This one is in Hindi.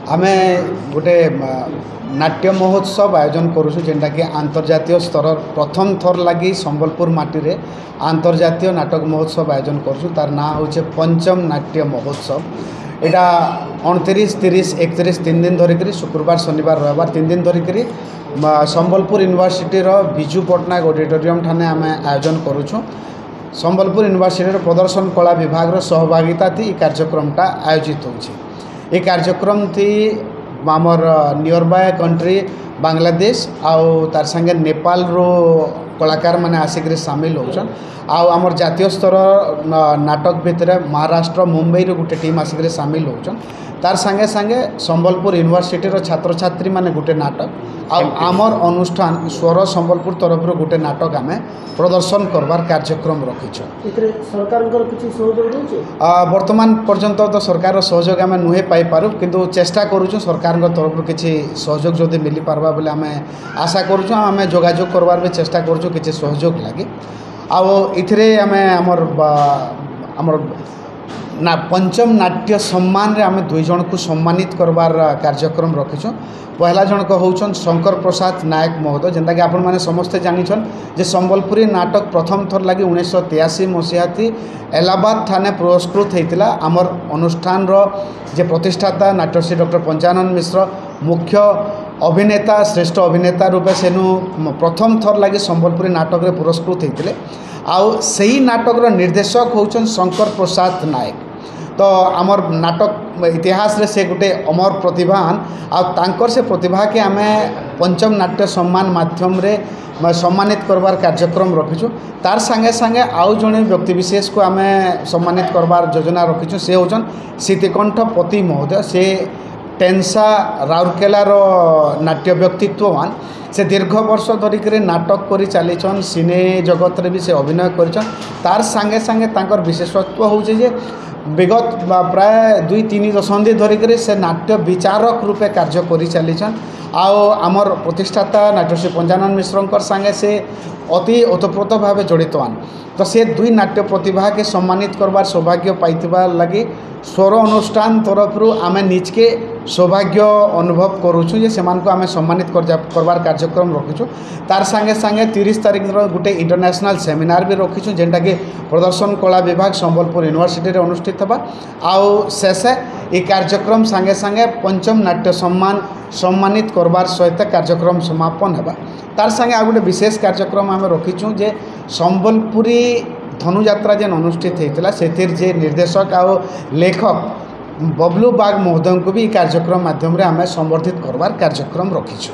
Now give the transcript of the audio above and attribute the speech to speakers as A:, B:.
A: आमे गोटे नाट्य महोत्सव आयोजन करूँ जेनटा कि आंतर्जातीय स्तर प्रथम थर लगी संबलपुर माटी रे आंतर्जातीय नाटक महोत्सव आयोजन करूँ तार ना हूँ पंचम नाट्य महोत्सव। यहाँ 29, 30, 31 3 दिन धरिकी शुक्रवार शनिवार रविवार 3 दिन धरिकी संबलपुर यूनिवर्सिटी विजु पट्टनायक ऑडिटोरियम ठाने आम आयोजन करूँ। संबलपुर यूनिवर्सिटी प्रदर्शन कला विभाग सहभागिता थी कार्यक्रमटा आयोजित हो कार्यक्रम थी आमर नियर बाय कंट्री बांग्लादेश आउ तार संगे नेपाल रो कलाकार माने आसिक सामिल होचन। आमर जातीय स्तर नाटक भितर महाराष्ट्र मुंबई रो गोटे टीम आसिक सामिल होचन। तार संगे संगे संबलपुर यूनिवर्सिटी रो छात्र छात्री माने गोटे नाटक आमर अनुष्ठान स्वर संबलपुर तरफ रो गोटे नाटक आमे प्रदर्शन करवार कार्यक्रम रखीछ।
B: सरकार किसी सहयोग
A: वर्तमान पर्यंत तो सरकार सहयोग आम नुहे पाई पारू किंतु चेष्टा करूँ सरकार तरफ किसी सहयोग जदि मिली पारबा बोले आम आशा करूँ आम जोगाजोग करवार भी चेष्टा करूँ किसी सहयोग लगी आउ आमर ना पंचम नाट्य सम्मान रे आम 2 जन को सम्मानित करवार कार्यक्रम रखीछुं। पहला जनक होउछन शंकर प्रसाद नायक महोदय जेनता कि आपण माने समस्ते जानिछन जे संबलपुरी नाटक प्रथम थर लगी 1983 मसीहा थी इलाहाबाद थाने पुरस्कृत होता। आमर अनुष्ठान रो जे प्रतिष्ठाता नाट्यश्री डॉक्टर पंचानन मिश्र मुख्य अभिनेता श्रेष्ठ अभिनेता रूपे सेनु प्रथम थर लगी संबलपुरी नाटक रे पुरस्कृत होते। आउ सही नाटक रो निर्देशक होउछन शंकर प्रसाद नायक। तो आमर नाटक इतिहास रे से गोटे अमर प्रतिभान आंकर से प्रतिभा के आम पंचम नाट्य सम्मान माध्यम रे सम्मानित करवार कार्यक्रम रखीचु। तार संगे संगे आउ जड़े व्यक्तिविशेष को आम सम्मानित करवार योजना रखीचु से होचन सीतिकंठ पति महोदय। से टेंसा राउरकेलार नाट्य व्यक्तित्ववान से दीर्घ वर्ष धरिक नाटक करी चलीछन सिने जगत रे भी से अभिनय करिछन। तार संगे संगे तांकर विशेषत्व होउछे जे विगत प्राय 2-3 दशंधि धरिक से नाट्य विचारक रूपे कार्य करी चलीछन। आमर प्रतिष्ठाता नाट्यश्री पंचानन मिश्र संगे से अति ओतप्रोत भाव जड़ितवान। तो से 2 नाट्य प्रतिभा के सम्मानित करवार सौभाग्य पाइथिबा लगी स्वर अनुष्ठान तरफ आम निजके सौभाग्य अनुभव करूँ जे सेमान को आम सम्मानित करवार कार्यक्रम रखीचु। तार संगे संगे 30 तारीख गोटे इंटरनेशनल सेमिनार भी रखीचु जेनटा कि प्रदर्शन कला विभाग संबलपुर यूनिवर्सिटी रे अनुष्ठित होगा। आउ शेष ये कार्यक्रम संगे संगे पंचम नाट्य सम्मान सम्मानित करवार सहित कार्यक्रम समापन होगा। तार संगे आ गोटे विशेष कार्यक्रम आम रखीचु जे संबलपुरी धनुयात्रा जेन अनुष्ठित होता से जे निर्देशक आ लेखक बबलू बाग महोदय को भी कार्यक्रम माध्यम आम संबर्धित करवार कार्यक्रम रखीचु।